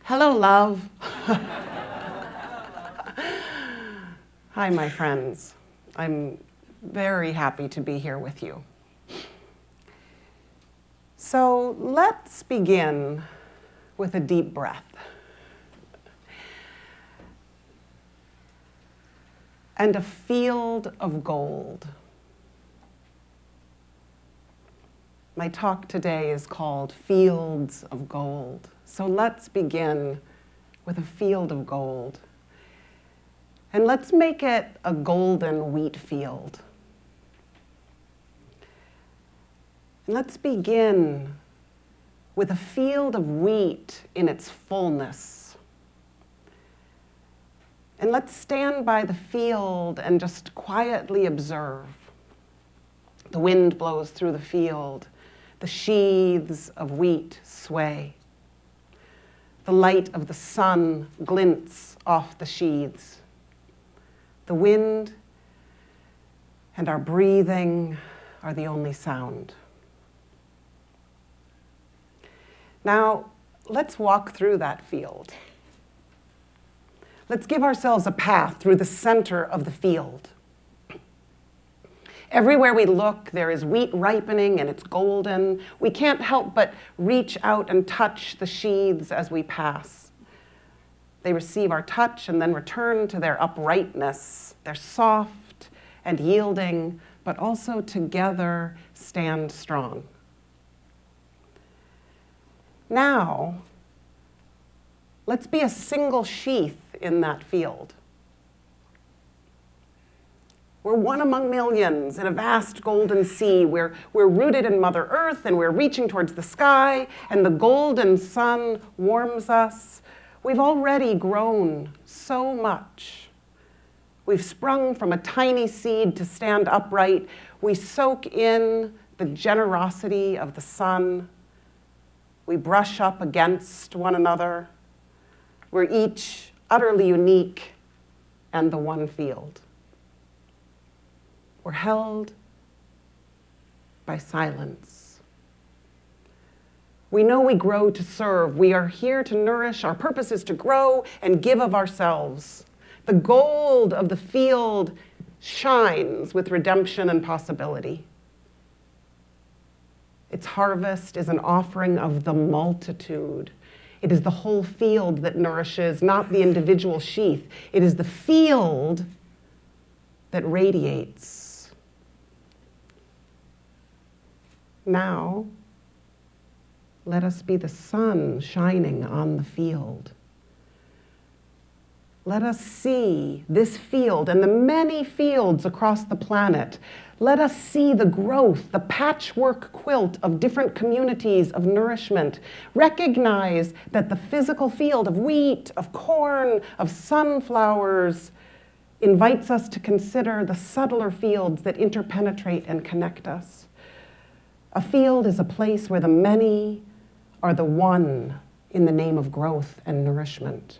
Hello, love. Hi, my friends. I'm very happy to be here with you. So let's begin with a deep breath. And a field of gold. My talk today is called Fields of Gold. So let's begin with a field of gold. And let's make it a golden wheat field. And let's begin with a field of wheat in its fullness. And let's stand by the field and just quietly observe. The wind blows through the field. The sheaths of wheat sway. The light of the sun glints off the sheaths. The wind and our breathing are the only sound. Now, let's walk through that field. Let's give ourselves a path through the center of the field. Everywhere we look, there is wheat ripening and it's golden. We can't help but reach out and touch the sheaths as we pass. They receive our touch and then return to their uprightness. They're soft and yielding, but also together stand strong. Now, let's be a single sheath in that field. We're one among millions in a vast golden sea. We're rooted in Mother Earth and we're reaching towards the sky and the golden sun warms us. We've already grown so much. We've sprung from a tiny seed to stand upright. We soak in the generosity of the sun. We brush up against one another. We're each utterly unique and the one field. We're held by silence. We know we grow to serve. We are here to nourish. Our purpose is to grow and give of ourselves. The gold of the field shines with redemption and possibility. Its harvest is an offering of the multitude. It is the whole field that nourishes, not the individual sheath. It is the field that radiates. Now, let us be the sun shining on the field. Let us see this field and the many fields across the planet. Let us see the growth, the patchwork quilt of different communities of nourishment. Recognize that the physical field of wheat, of corn, of sunflowers invites us to consider the subtler fields that interpenetrate and connect us. A field is a place where the many are the one in the name of growth and nourishment.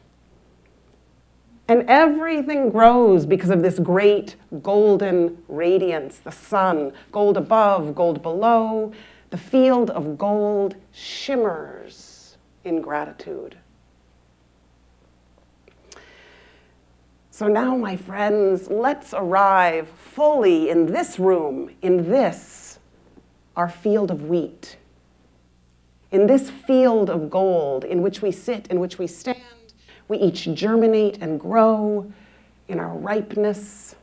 And everything grows because of this great golden radiance, the sun, gold above, gold below. The field of gold shimmers in gratitude. So now, my friends, let's arrive fully in this room, in this, our field of wheat. In this field of gold in which we sit, in which we stand, we each germinate and grow in our ripeness.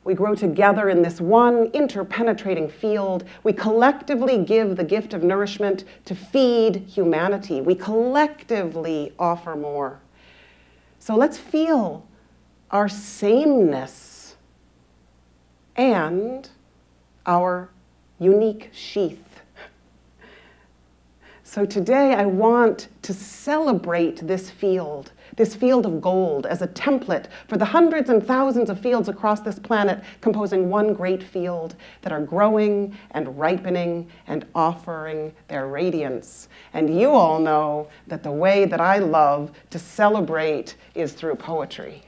We grow together in this one interpenetrating field. We collectively give the gift of nourishment to feed humanity. We collectively offer more. So let's feel our sameness and our unique sheath. So today I want to celebrate this field of gold as a template for the hundreds and thousands of fields across this planet composing one great field that are growing and ripening and offering their radiance. And you all know that the way that I love to celebrate is through poetry,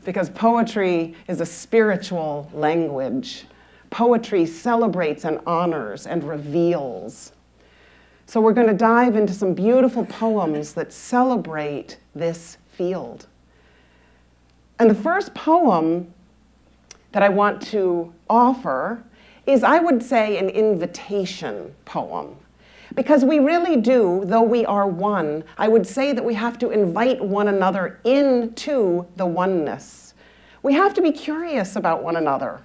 because poetry is a spiritual language. Poetry celebrates and honors and reveals. So we're going to dive into some beautiful poems that celebrate this field. And the first poem that I want to offer is, I would say, an invitation poem. Because we really do, though we are one, I would say that we have to invite one another into the oneness. We have to be curious about one another.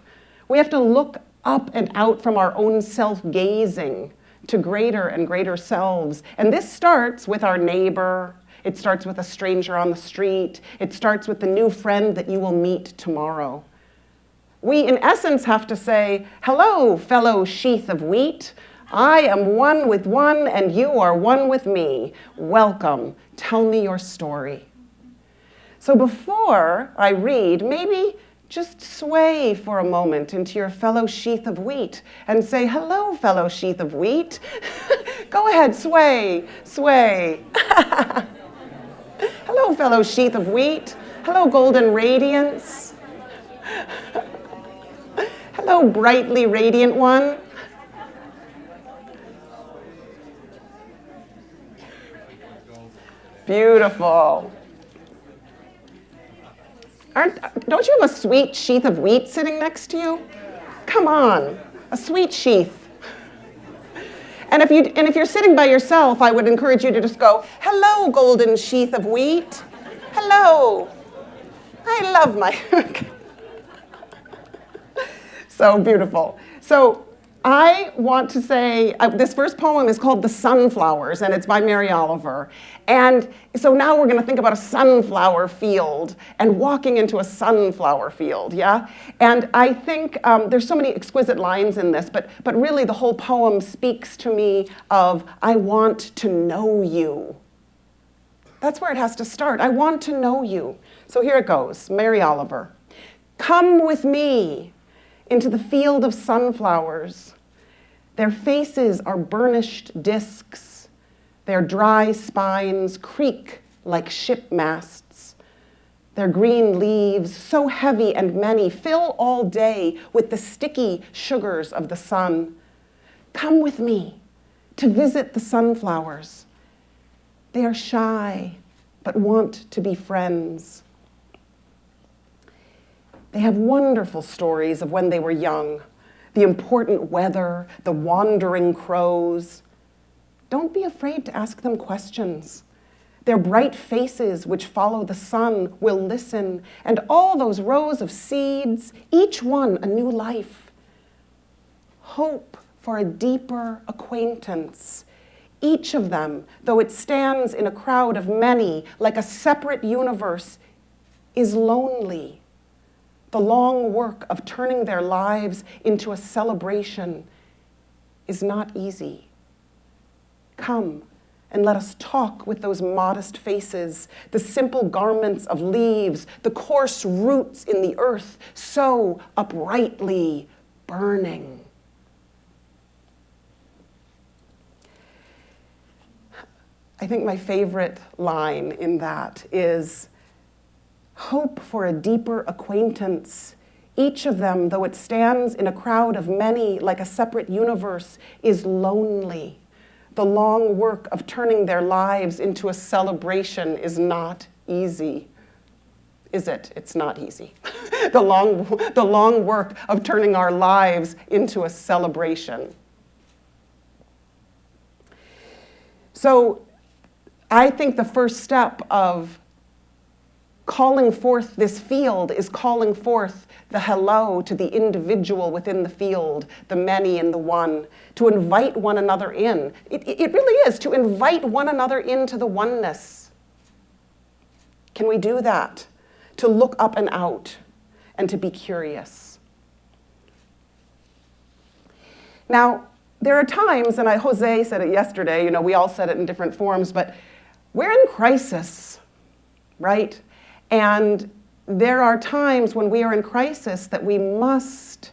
We have to look up and out from our own self-gazing to greater and greater selves. And this starts with our neighbor. It starts with a stranger on the street. It starts with the new friend that you will meet tomorrow. We, in essence, have to say, hello, fellow sheath of wheat. I am one with one, and you are one with me. Welcome. Tell me your story. So before I read, maybe just sway for a moment into your fellow sheath of wheat and say, hello, fellow sheath of wheat. Go ahead, sway, sway. Hello, fellow sheath of wheat. Hello, golden radiance. Hello, brightly radiant one. Beautiful. Don't you have a sweet sheath of wheat sitting next to you? Come on, a sweet sheath. And if you're sitting by yourself, I would encourage you to just go, hello, golden sheath of wheat. Hello. I love my... So beautiful. So I want to say, this first poem is called The Sunflowers, and it's by Mary Oliver. And so now we're going to think about a sunflower field and walking into a sunflower field, yeah? And I think there's so many exquisite lines in this, but really the whole poem speaks to me of, I want to know you. That's where it has to start. I want to know you. So here it goes, Mary Oliver. Come with me into the field of sunflowers. Their faces are burnished discs. Their dry spines creak like ship masts. Their green leaves, so heavy and many, fill all day with the sticky sugars of the sun. Come with me to visit the sunflowers. They are shy, but want to be friends. They have wonderful stories of when they were young, the important weather, the wandering crows. Don't be afraid to ask them questions. Their bright faces, which follow the sun, will listen, and all those rows of seeds, each one a new life. Hope for a deeper acquaintance. Each of them, though it stands in a crowd of many, like a separate universe, is lonely. The long work of turning their lives into a celebration is not easy. Come and let us talk with those modest faces, the simple garments of leaves, the coarse roots in the earth, so uprightly burning. I think my favorite line in that is, hope for a deeper acquaintance. Each of them, though it stands in a crowd of many like a separate universe, is lonely. The long work of turning their lives into a celebration is not easy. Is it? It's not easy. The long work of turning our lives into a celebration. So I think the first step of calling forth this field is calling forth the hello to the individual within the field, the many in the one, to invite one another in. It really is to invite one another into the oneness. Can we do that? To look up and out and to be curious. Now, there are times, and Jose said it yesterday, we all said it in different forms, but we're in crisis, right? And there are times when we are in crisis that we must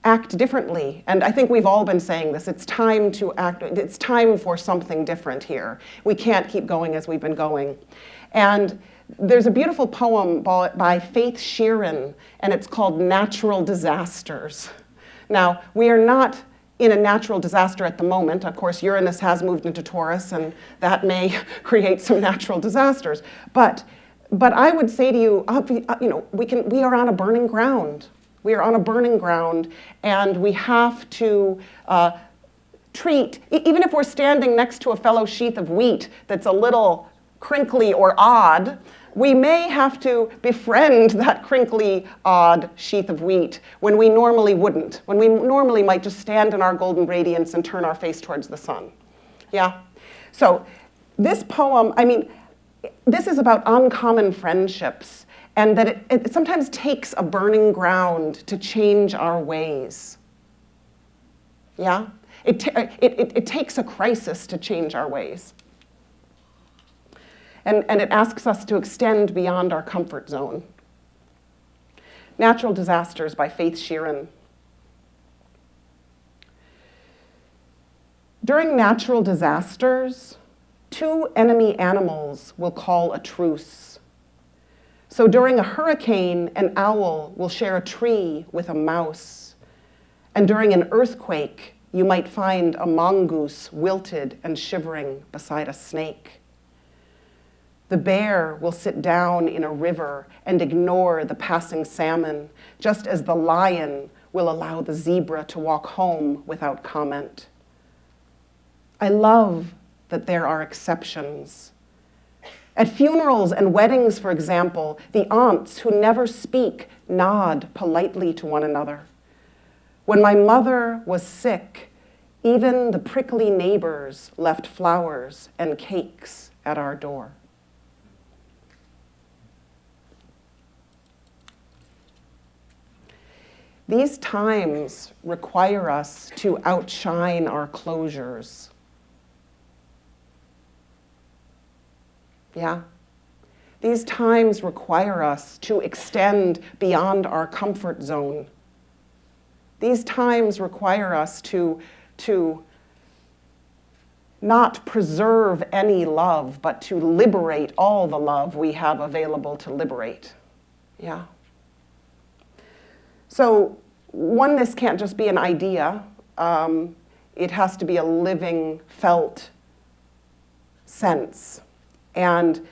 act differently. And I think we've all been saying this. It's time to act. It's time for something different here. We can't keep going as we've been going. And there's a beautiful poem by Faith Sheeran, and it's called Natural Disasters. Now, we are not in a natural disaster at the moment. Of course, Uranus has moved into Taurus, and that may create some natural disasters. But I would say to you, we are on a burning ground. We are on a burning ground, and we have to treat, even if we're standing next to a fellow sheath of wheat that's a little crinkly or odd, we may have to befriend that crinkly, odd sheath of wheat when we normally wouldn't, when we normally might just stand in our golden radiance and turn our face towards the sun. Yeah? So this poem, this is about uncommon friendships, and that it sometimes takes a burning ground to change our ways. Yeah? It takes a crisis to change our ways. And it asks us to extend beyond our comfort zone. Natural Disasters by Faith Sheeran. During natural disasters, 2 enemy animals will call a truce. So during a hurricane, an owl will share a tree with a mouse. And during an earthquake, you might find a mongoose wilted and shivering beside a snake. The bear will sit down in a river and ignore the passing salmon, just as the lion will allow the zebra to walk home without comment. I love that there are exceptions. At funerals and weddings, for example, the aunts who never speak nod politely to one another. When my mother was sick, even the prickly neighbors left flowers and cakes at our door. These times require us to outshine our closures. Yeah? These times require us to extend beyond our comfort zone. These times require us to not preserve any love, but to liberate all the love we have available to liberate. Yeah? So oneness can't just be an idea. It has to be a living, felt sense. And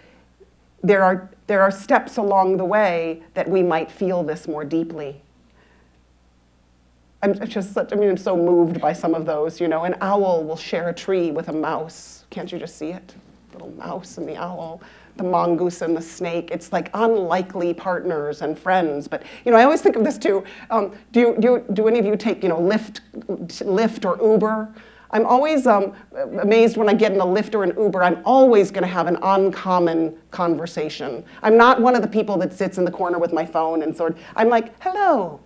there are steps along the way that we might feel this more deeply. I'm so moved by some of those, An owl will share a tree with a mouse. Can't you just see it? Little mouse and the owl, the mongoose and the snake. It's like unlikely partners and friends. But, I always think of this too. Do any of you take, Lyft or Uber? I'm always amazed when I get in a Lyft or an Uber. I'm always going to have an uncommon conversation. I'm not one of the people that sits in the corner with my phone and I'm like, hello.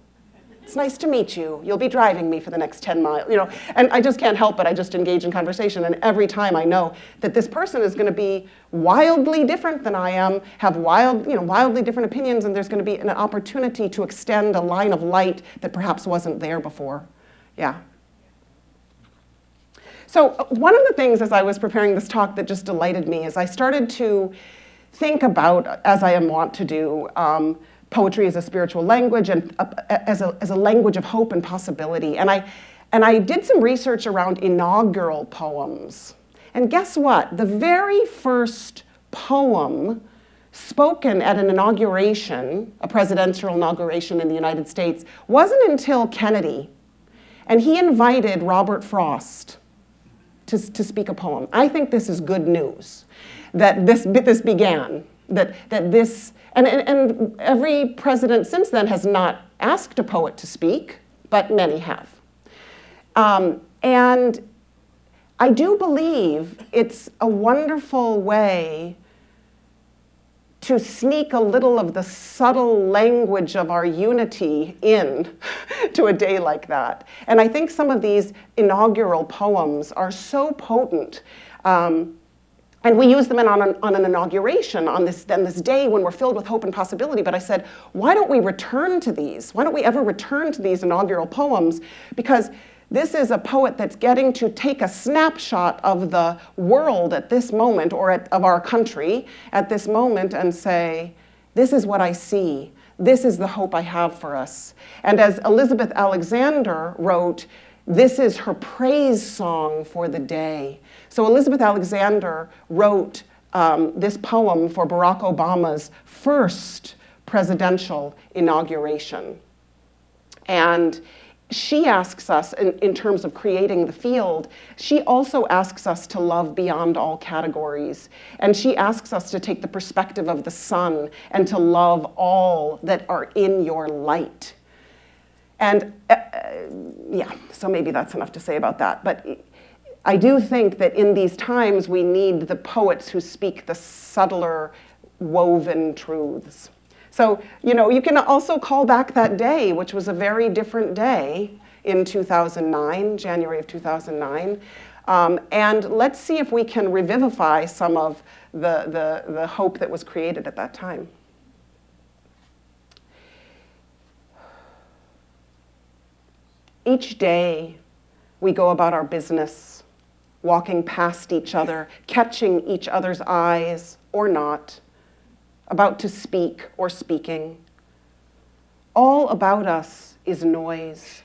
It's nice to meet you. You'll be driving me for the next 10 miles, and I just can't help it. I just engage in conversation, and every time I know that this person is going to be wildly different than I am, have wildly different opinions, and there's going to be an opportunity to extend a line of light that perhaps wasn't there before. Yeah. So one of the things as I was preparing this talk that just delighted me is I started to think about, as I am wont to do, poetry as a spiritual language and as a language of hope and possibility. And I did some research around inaugural poems. And guess what? The very first poem spoken at an inauguration, a presidential inauguration in the United States, wasn't until Kennedy. And he invited Robert Frost to speak a poem. I think this is good news, that this began, that this, and every president since then has not asked a poet to speak, but many have. And I do believe it's a wonderful way to sneak a little of the subtle language of our unity in to a day like that. And I think some of these inaugural poems are so potent. And we use them on an inauguration, on this day when we're filled with hope and possibility. But I said, why don't we return to these? Why don't we ever return to these inaugural poems? Because this is a poet that's getting to take a snapshot of the world at this moment, or of our country at this moment, and say, this is what I see. This is the hope I have for us. And as Elizabeth Alexander wrote, This is her praise song for the day. So Elizabeth Alexander wrote this poem for Barack Obama's first presidential inauguration. And she asks us, in terms of creating the field, she also asks us to love beyond all categories. And she asks us to take the perspective of the sun and to love all that are in your light. And yeah, so maybe that's enough to say about that. But I do think that in these times we need the poets who speak the subtler woven truths. So, you can also call back that day, which was a very different day in 2009, January of 2009. And let's see if we can revivify some of the hope that was created at that time. Each day, we go about our business, walking past each other, catching each other's eyes or not, about to speak or speaking. All about us is noise.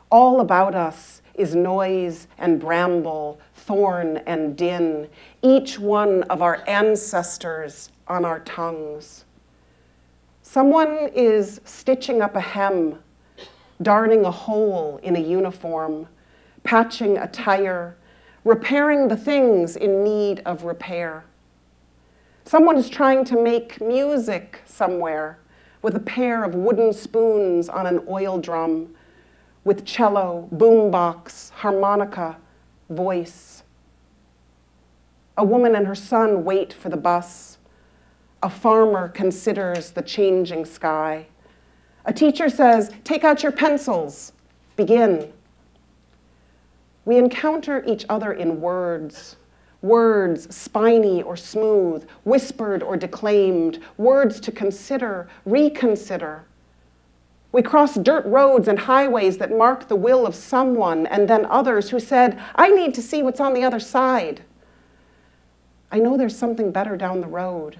All about us is noise and bramble, thorn and din, each one of our ancestors on our tongues. Someone is stitching up a hem, darning a hole in a uniform, patching a tire, repairing the things in need of repair. Someone is trying to make music somewhere with a pair of wooden spoons on an oil drum, with cello, boombox, harmonica, voice. A woman and her son wait for the bus. A farmer considers the changing sky. A teacher says, "Take out your pencils, begin." We encounter each other in words spiny or smooth, whispered or declaimed, words to consider, reconsider. We cross dirt roads and highways that mark the will of someone, and then others who said, "I need to see what's on the other side. I know there's something better down the road."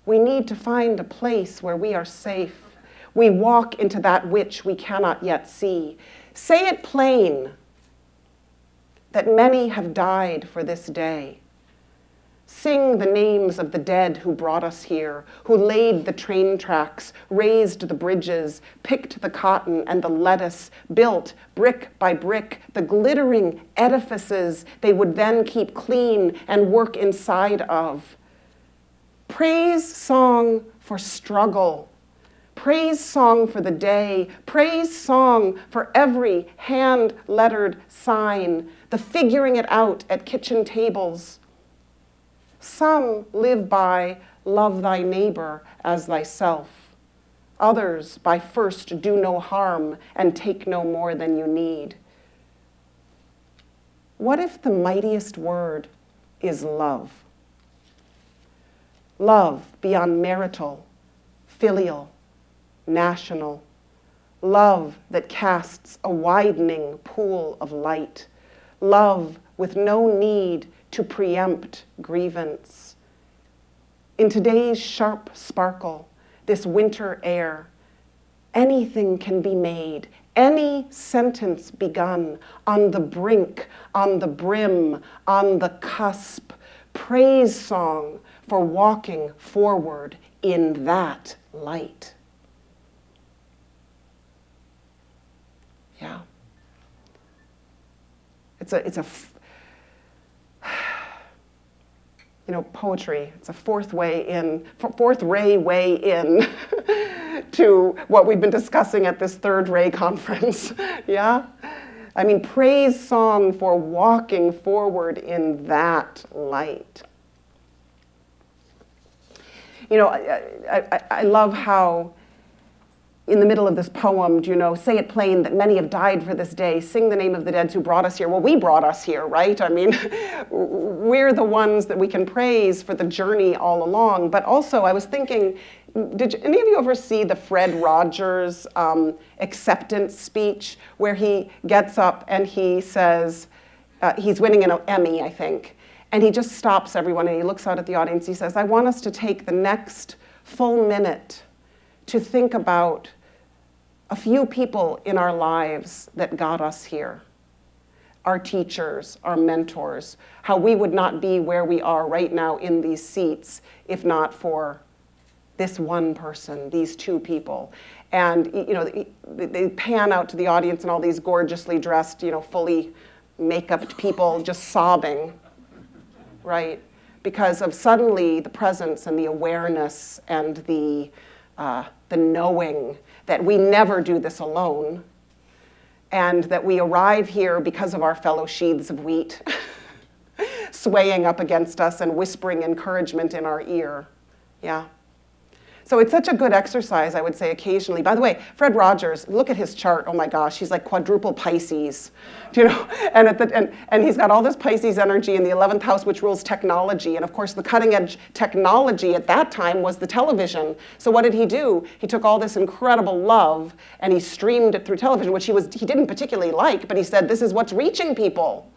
We need to find a place where we are safe. We walk into that which we cannot yet see. Say it plain that many have died for this day. Sing the names of the dead who brought us here, who laid the train tracks, raised the bridges, picked the cotton and the lettuce, built brick by brick the glittering edifices they would then keep clean and work inside of. Praise song for struggle. Praise song for the day, praise song for every hand-lettered sign, the figuring it out at kitchen tables. Some live by love thy neighbor as thyself. Others by first do no harm and take no more than you need. What if the mightiest word is love? Love beyond marital, filial, national, love that casts a widening pool of light, love with no need to preempt grievance. In today's sharp sparkle, this winter air, anything can be made, any sentence begun, on the brink, on the brim, on the cusp, praise song for walking forward in that light. Yeah. Poetry, it's a fourth ray way in to what we've been discussing at this Third Ray conference. Yeah? I mean, praise song for walking forward in that light. I love how in the middle of this poem, say it plain that many have died for this day, sing the name of the dead who brought us here. Well, we brought us here, right? I mean, we're the ones that we can praise for the journey all along. But also, I was thinking, did any of you ever see the Fred Rogers acceptance speech where he gets up and he says, he's winning an Emmy, I think, and he just stops everyone and he looks out at the audience. He says, "I want us to take the next full minute to think about a few people in our lives that got us here. Our teachers, our mentors, how we would not be where we are right now in these seats if not for this one person, these two people. And they pan out to the audience and all these gorgeously dressed, fully make-upped people just sobbing, right? Because of suddenly the presence and the awareness and the knowing that we never do this alone, and that we arrive here because of our fellow sheaths of wheat swaying up against us and whispering encouragement in our ear. Yeah. So it's such a good exercise, I would say, occasionally. By the way, Fred Rogers, look at his chart. Oh my gosh, he's like quadruple Pisces, and he's got all this Pisces energy in the 11th house, which rules technology. And of course, the cutting edge technology at that time was the television. So what did he do? He took all this incredible love and he streamed it through television, which he didn't particularly like, but he said, this is what's reaching people.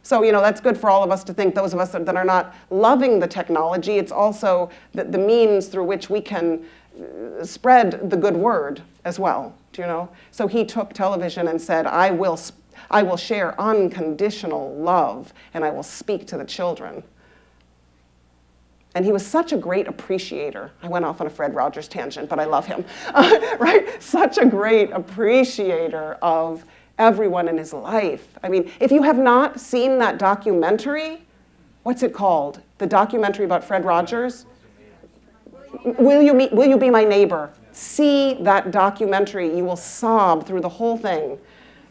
So, that's good for all of us to think, those of us that are not loving the technology, it's also the means through which we can spread the good word as well, So he took television and said, I will share unconditional love and I will speak to the children. And he was such a great appreciator. I went off on a Fred Rogers tangent, but I love him, right? Such a great appreciator of everyone in his life. I mean, if you have not seen that documentary, what's it called? The documentary about Fred Rogers? Will You Be My Neighbor? See that documentary. You will sob through the whole thing.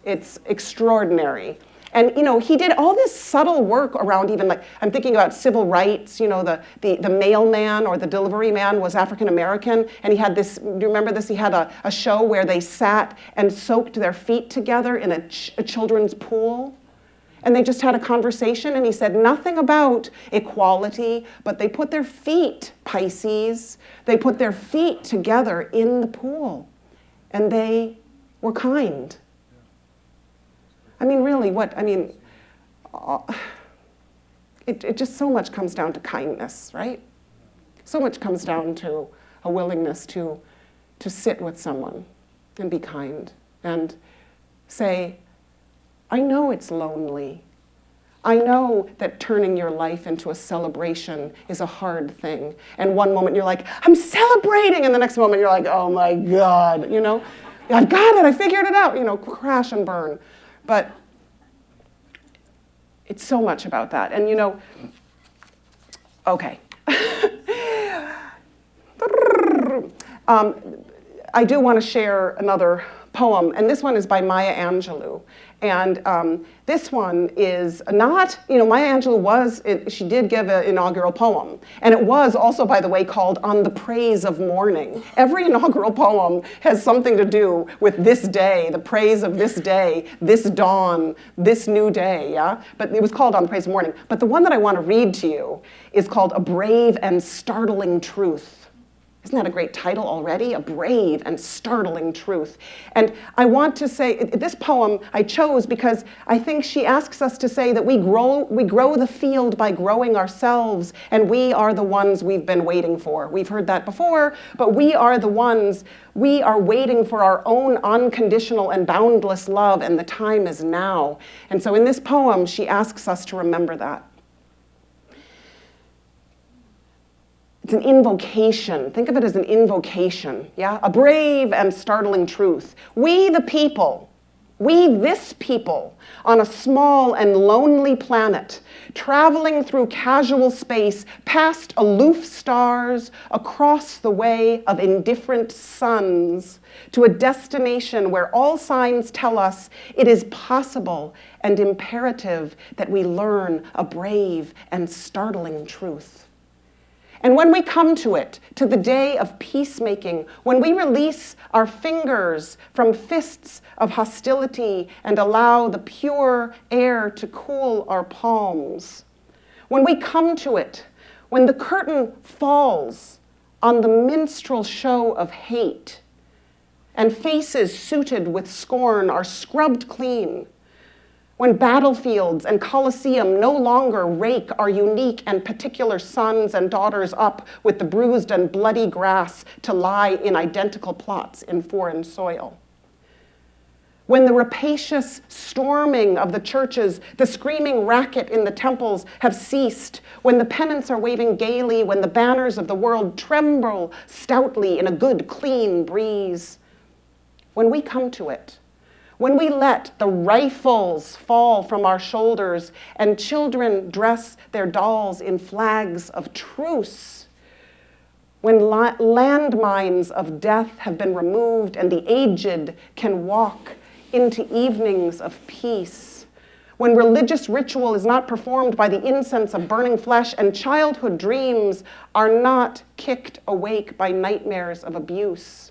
It's extraordinary. And he did all this subtle work around even I'm thinking about civil rights, the mailman or the delivery man was African American, and he had this, do you remember this? He had a show where they sat and soaked their feet together in a children's pool. And they just had a conversation, and he said nothing about equality, but they put their feet, Pisces, they put their feet together in the pool, and they were kind. I mean, really, it just so much comes down to kindness, right? So much comes down to a willingness to sit with someone and be kind and say, I know it's lonely. I know that turning your life into a celebration is a hard thing. And one moment you're like, I'm celebrating, and the next moment you're like, oh my God, I've got it, I figured it out, crash and burn. But it's so much about that. And okay. I do want to share another poem, and this one is by Maya Angelou. And this one is not, Maya Angelou she did give an inaugural poem. And it was also, by the way, called On the Praise of Morning. Every inaugural poem has something to do with this day, the praise of this day, this dawn, this new day, yeah? But it was called On the Praise of Morning. But the one that I want to read to you is called A Brave and Startling Truth. Isn't that a great title already? A brave and startling truth. And I want to say, this poem I chose because I think she asks us to say that we grow the field by growing ourselves, and we are the ones we've been waiting for. We've heard that before, but we are the ones, we are waiting for our own unconditional and boundless love, and the time is now. And so in this poem, she asks us to remember that. It's an invocation. Think of it as an invocation, yeah? A brave and startling truth. We the people, we this people, on a small and lonely planet, traveling through casual space, past aloof stars, across the way of indifferent suns, to a destination where all signs tell us it is possible and imperative that we learn a brave and startling truth. And when we come to it, to the day of peacemaking, when we release our fingers from fists of hostility and allow the pure air to cool our palms, when we come to it, when the curtain falls on the minstrel show of hate, and faces suited with scorn are scrubbed clean, when battlefields and Colosseum no longer rake our unique and particular sons and daughters up with the bruised and bloody grass to lie in identical plots in foreign soil. when the rapacious storming of the churches, the screaming racket in the temples have ceased, when the pennants are waving gaily, when the banners of the world tremble stoutly in a good, clean breeze, when we come to it, when we let the rifles fall from our shoulders and children dress their dolls in flags of truce, when landmines of death have been removed and the aged can walk into evenings of peace, when religious ritual is not performed by the incense of burning flesh and childhood dreams are not kicked awake by nightmares of abuse,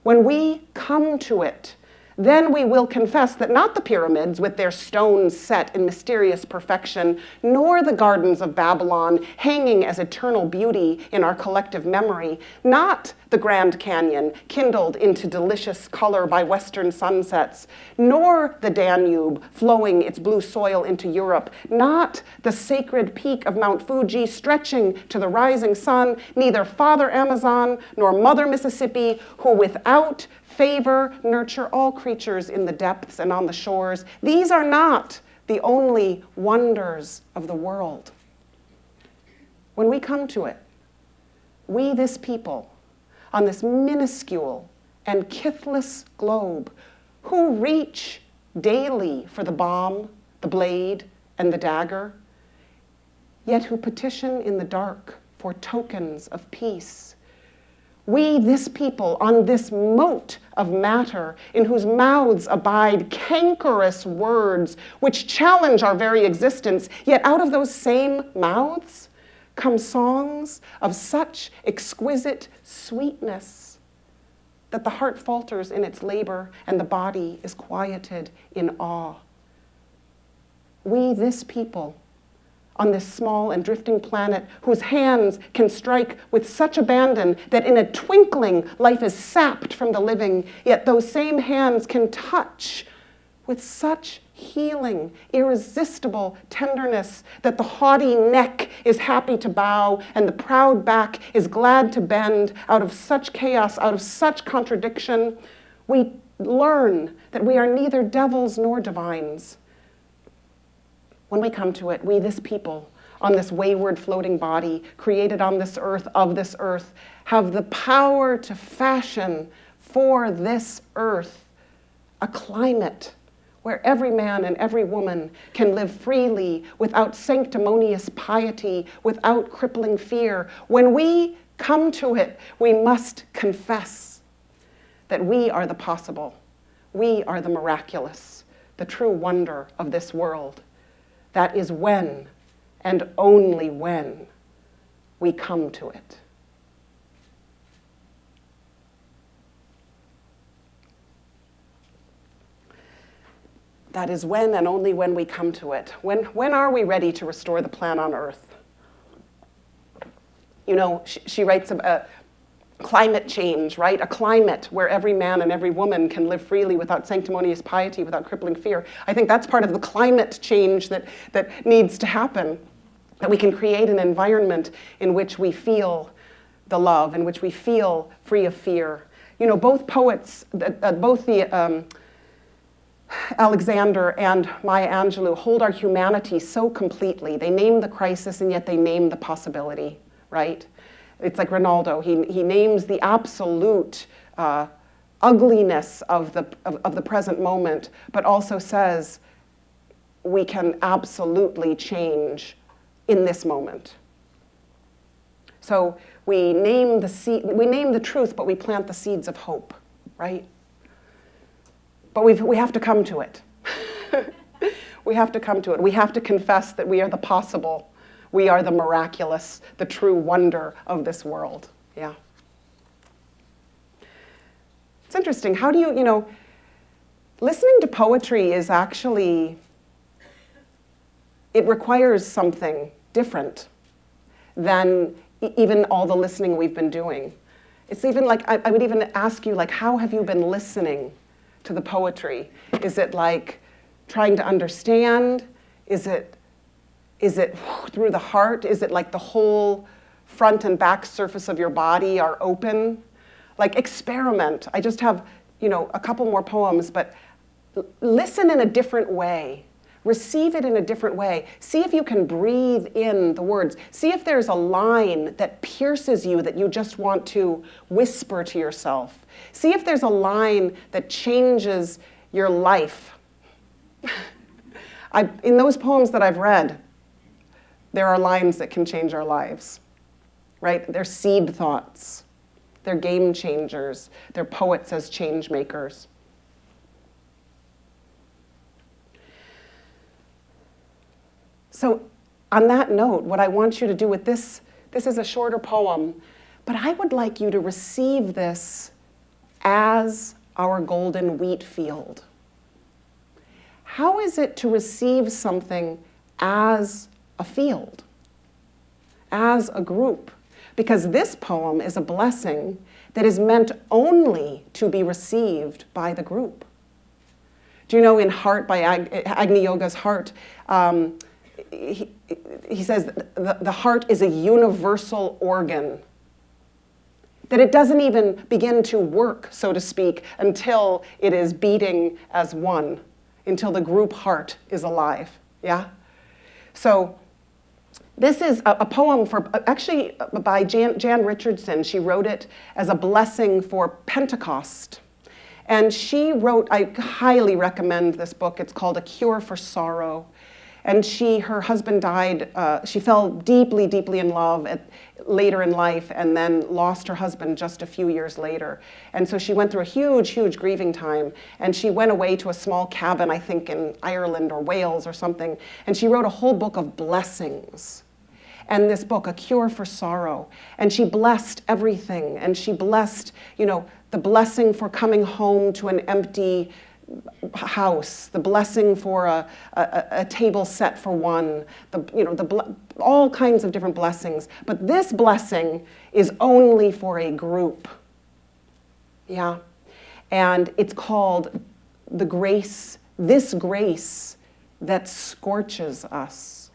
when we come to it, then we will confess that not the pyramids with their stones set in mysterious perfection, nor the gardens of Babylon hanging as eternal beauty in our collective memory, not the Grand Canyon kindled into delicious color by western sunsets, nor the Danube flowing its blue soil into Europe, not the sacred peak of Mount Fuji stretching to the rising sun, neither Father Amazon nor Mother Mississippi, who without favor nurture all creatures in the depths and on the shores. These are not the only wonders of the world. When we come to it, we, this people, on this minuscule and kithless globe, who reach daily for the bomb, the blade, and the dagger, yet who petition in the dark for tokens of peace. We, this people, on this moat of matter, in whose mouths abide cankerous words which challenge our very existence, yet out of those same mouths come songs of such exquisite sweetness that the heart falters in its labor and the body is quieted in awe. We, this people, on this small and drifting planet, whose hands can strike with such abandon that in a twinkling life is sapped from the living, yet those same hands can touch with such healing, irresistible tenderness that the haughty neck is happy to bow and the proud back is glad to bend out of such chaos, out of such contradiction. We learn that we are neither devils nor divines. When we come to it, we, this people, on this wayward floating body, created on this earth, of this earth, have the power to fashion for this earth a climate where every man and every woman can live freely, without sanctimonious piety, without crippling fear. When we come to it, we must confess that we are the possible, we are the miraculous, the true wonder of this world. That is when, and only when, we come to it. That is when and only when we come to it. When are we ready to restore the plan on Earth? You know, she writes about climate change, right? A climate where every man and every woman can live freely without sanctimonious piety, without crippling fear. I think that's part of the climate change that needs to happen, that we can create an environment in which we feel the love, in which we feel free of fear. You know, both poets, both the Alexander and Maya Angelou hold our humanity so completely. They name the crisis and yet they name the possibility, right? It's like Ronaldo. He names the absolute ugliness of the present moment, but also says we can absolutely change in this moment. So we name the truth, but we plant the seeds of hope, right? But we have to come to it. We have to come to it. We have to confess that we are the possible. We are the miraculous, the true wonder of this world. Yeah. It's interesting. How do you listening to poetry is actually, it requires something different than even all the listening we've been doing. It's even like, I would even ask you, like, how have you been listening to the poetry? Is it like trying to understand? Is it through the heart? Is it like the whole front and back surface of your body are open? Like, experiment. I just have a couple more poems, but listen in a different way. Receive it in a different way. See if you can breathe in the words. See if there's a line that pierces you that you just want to whisper to yourself. See if there's a line that changes your life. In those poems that I've read, there are lines that can change our lives, right? They're seed thoughts. They're game changers. They're poets as change makers. So on that note, what I want you to do with this is a shorter poem, but I would like you to receive this as our golden wheat field. How is it to receive something as a field, as a group? Because this poem is a blessing that is meant only to be received by the group. Do you know in Heart by Agni Yoga's Heart, he says the heart is a universal organ, that it doesn't even begin to work, so to speak, until it is beating as one, until the group heart is alive, yeah? So this is a poem actually by Jan Richardson. She wrote it as a blessing for Pentecost. And she wrote, I highly recommend this book, it's called A Cure for Sorrow. And her husband died, she fell deeply, deeply in love later in life and then lost her husband just a few years later. And so she went through a huge, huge grieving time. And she went away to a small cabin, I think in Ireland or Wales or something. And she wrote a whole book of blessings. And this book, A Cure for Sorrow. And she blessed everything. And she blessed, the blessing for coming home to an empty house, the blessing for a table set for one, all kinds of different blessings. But this blessing is only for a group. Yeah. And it's called this grace that scorches us.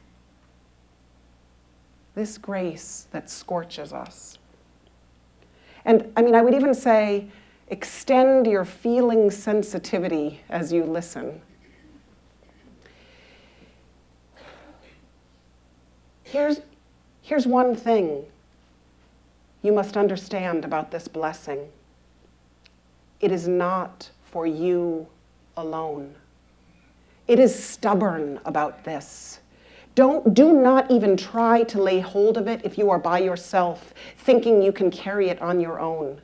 This grace that scorches us. And I would even say, extend your feeling sensitivity as you listen. Here's one thing you must understand about this blessing. It is not for you alone. It is stubborn about this. Do not even try to lay hold of it if you are by yourself, thinking you can carry it on your own.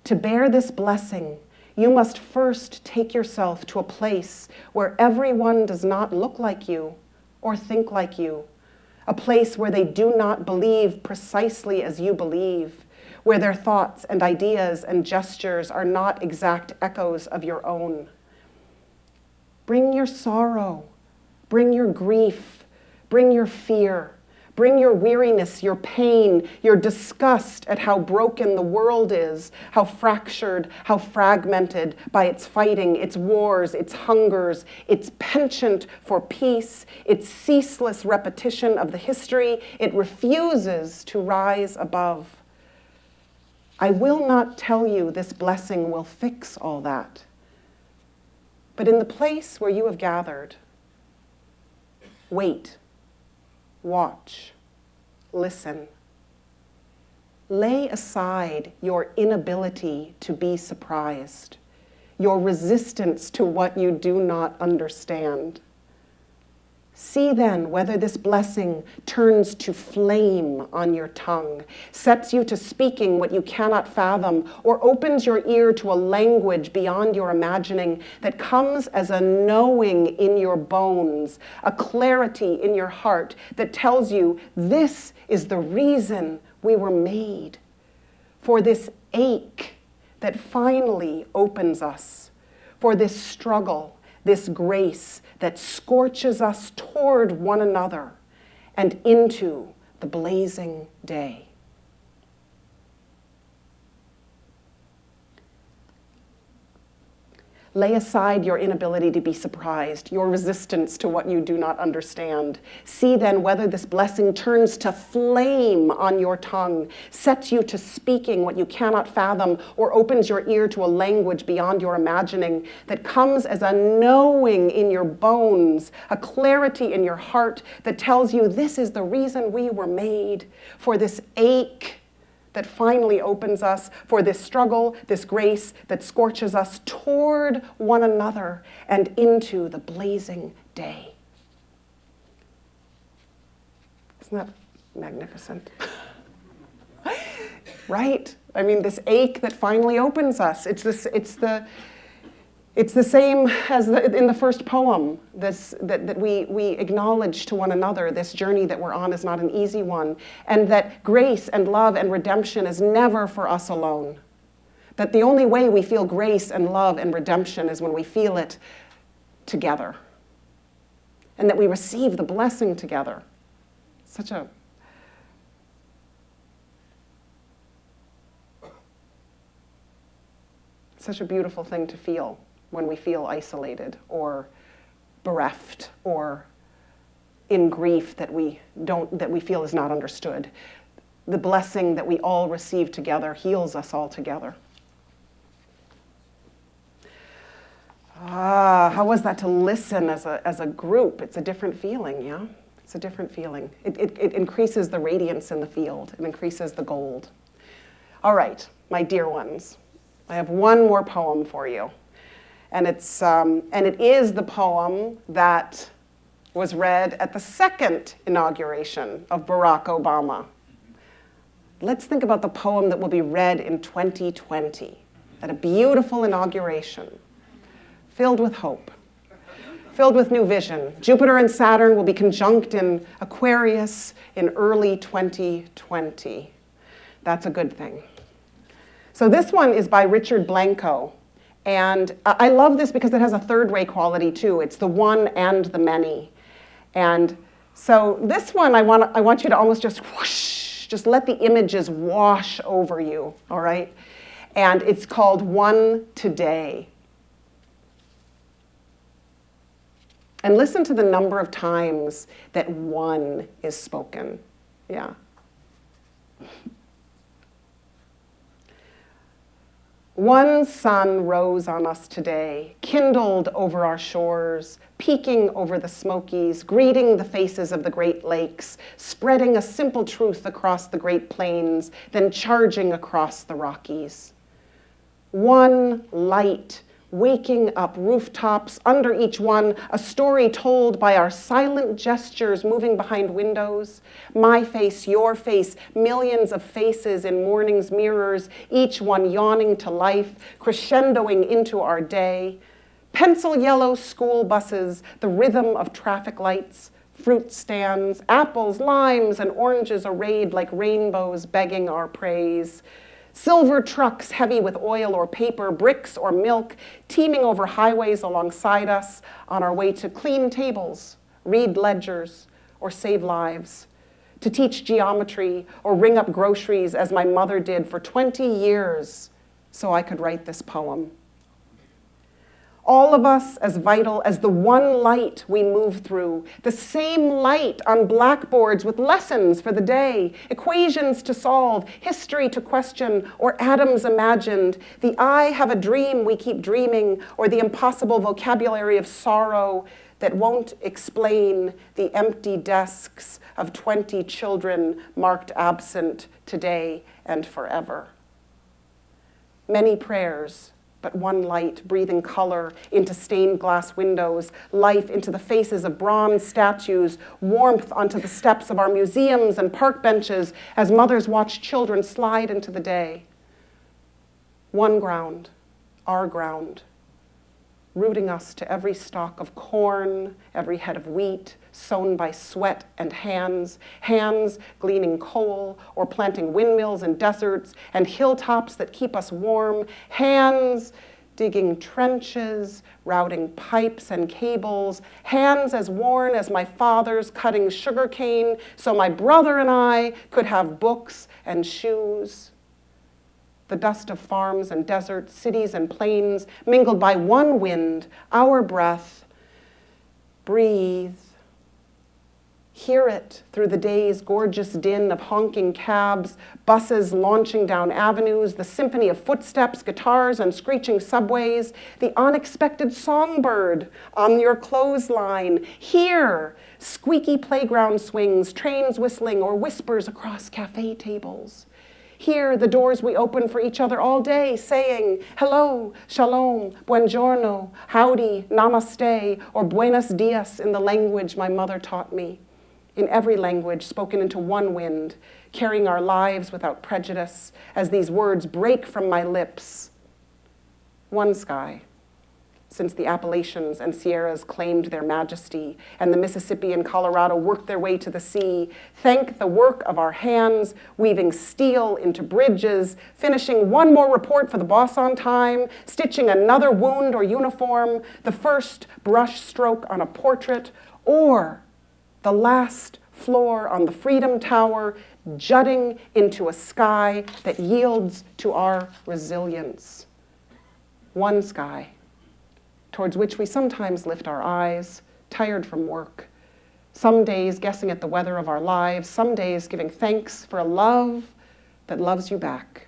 To bear this blessing, you must first take yourself to a place where everyone does not look like you or think like you, a place where they do not believe precisely as you believe, where their thoughts and ideas and gestures are not exact echoes of your own. Bring your sorrow, bring your grief, bring your fear, bring your weariness, your pain, your disgust at how broken the world is, how fractured, how fragmented by its fighting, its wars, its hungers, its penchant for peace, its ceaseless repetition of the history it refuses to rise above. I will not tell you this blessing will fix all that. But in the place where you have gathered, wait. Watch, listen. Lay aside your inability to be surprised, your resistance to what you do not understand. See then whether this blessing turns to flame on your tongue, sets you to speaking what you cannot fathom, or opens your ear to a language beyond your imagining that comes as a knowing in your bones, a clarity in your heart that tells you this is the reason we were made, for this ache that finally opens us, for this struggle, this grace that scorches us toward one another and into the blazing day. Lay aside your inability to be surprised, your resistance to what you do not understand. See then whether this blessing turns to flame on your tongue, sets you to speaking what you cannot fathom, or opens your ear to a language beyond your imagining that comes as a knowing in your bones, a clarity in your heart that tells you this is the reason we were made, for this ache that finally opens us, for this struggle, this grace that scorches us toward one another and into the blazing day. Isn't that magnificent? Right? I mean, this ache that finally opens us. It's the same as in the first poem, that we acknowledge to one another this journey that we're on is not an easy one, and that grace and love and redemption is never for us alone. That the only way we feel grace and love and redemption is when we feel it together, and that we receive the blessing together. Such a beautiful thing to feel when we feel isolated or bereft or in grief that we feel is not understood. The blessing that we all receive together heals us all together. How was that to listen as a group? It's a different feeling, yeah? It's a different feeling. It increases the radiance in the field. It increases the gold. All right, my dear ones, I have one more poem for you. And it is the poem that was read at the second inauguration of Barack Obama. Let's think about the poem that will be read in 2020 at a beautiful inauguration, filled with hope, filled with new vision. Jupiter and Saturn will be conjunct in Aquarius in early 2020. That's a good thing. So this one is by Richard Blanco. And I love this because it has a third ray quality too. It's the one and the many. And so this one, I want you to almost just whoosh, just let the images wash over you, all right? And it's called One Today. And listen to the number of times that one is spoken, yeah. One sun rose on us today, kindled over our shores, peeking over the Smokies, greeting the faces of the Great Lakes, spreading a simple truth across the Great Plains, then charging across the Rockies. One light, waking up rooftops, under each one, a story told by our silent gestures moving behind windows. My face, your face, millions of faces in morning's mirrors, each one yawning to life, crescendoing into our day. Pencil yellow school buses, the rhythm of traffic lights, fruit stands, apples, limes, and oranges arrayed like rainbows begging our praise. Silver trucks heavy with oil or paper, bricks or milk, teeming over highways alongside us on our way to clean tables, read ledgers, or save lives, to teach geometry or ring up groceries as my mother did for 20 years so I could write this poem. All of us as vital as the one light we move through, the same light on blackboards with lessons for the day, equations to solve, history to question, or atoms imagined, the I have a dream we keep dreaming, or the impossible vocabulary of sorrow that won't explain the empty desks of 20 children marked absent today and forever. Many prayers, but one light, breathing color into stained glass windows, life into the faces of bronze statues, warmth onto the steps of our museums and park benches as mothers watch children slide into the day. One ground, our ground, rooting us to every stalk of corn, every head of wheat, sown by sweat and hands, hands gleaning coal or planting windmills in deserts and hilltops that keep us warm, hands digging trenches, routing pipes and cables, hands as worn as my father's cutting sugarcane so my brother and I could have books and shoes. the dust of farms and deserts, cities and plains, mingled by one wind, our breath. Breathe. Hear it through the day's gorgeous din of honking cabs, buses launching down avenues, the symphony of footsteps, guitars, and screeching subways, the unexpected songbird on your clothesline. Hear squeaky playground swings, trains whistling, or whispers across cafe tables. Hear the doors we open for each other all day, saying hello, shalom, buongiorno, howdy, namaste, or buenos dias in the language my mother taught me. In every language spoken into one wind, carrying our lives without prejudice, as these words break from my lips. One sky, since the Appalachians and Sierras claimed their majesty, and the Mississippi and Colorado worked their way to the sea, thank the work of our hands, weaving steel into bridges, finishing one more report for the boss on time, stitching another wound or uniform, the first brush stroke on a portrait, or the last floor on the Freedom Tower, jutting into a sky that yields to our resilience. One sky, towards which we sometimes lift our eyes, tired from work, some days guessing at the weather of our lives, some days giving thanks for a love that loves you back,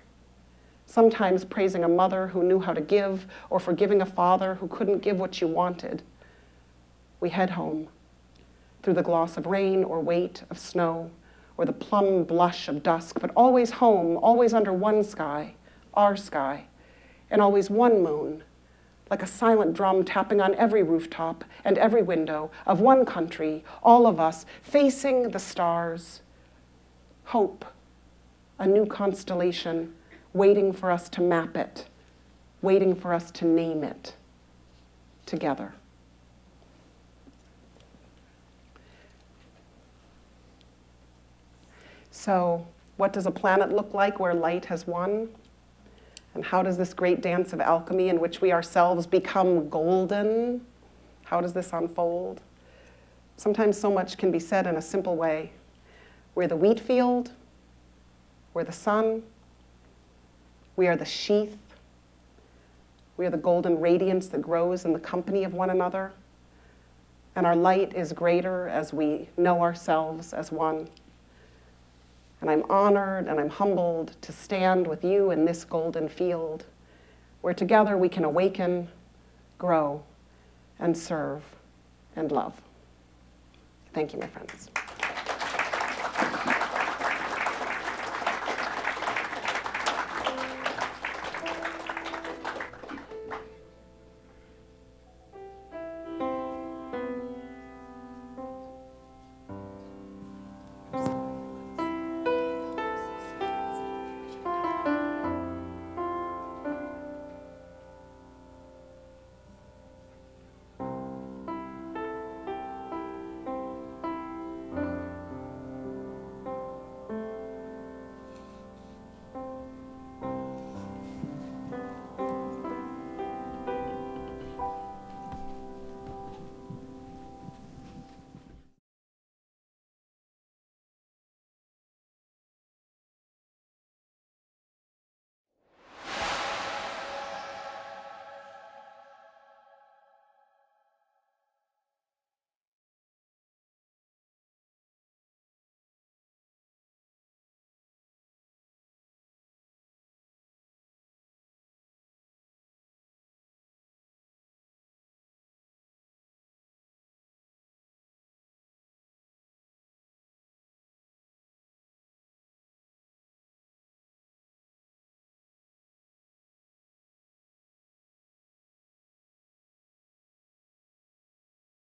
sometimes praising a mother who knew how to give, or forgiving a father who couldn't give what you wanted. We head home, through the gloss of rain or weight of snow, or the plum blush of dusk, but always home, always under one sky, our sky, and always one moon, like a silent drum tapping on every rooftop and every window of one country, all of us facing the stars. Hope, a new constellation, waiting for us to map it, waiting for us to name it together. So, what does a planet look like where light has won? And how does this great dance of alchemy in which we ourselves become golden, how does this unfold? Sometimes so much can be said in a simple way. We're the wheat field, we're the sun, we are the sheath, we are the golden radiance that grows in the company of one another, and our light is greater as we know ourselves as one. And I'm honored and I'm humbled to stand with you in this golden field, where together we can awaken, grow, and serve, and love. Thank you, my friends.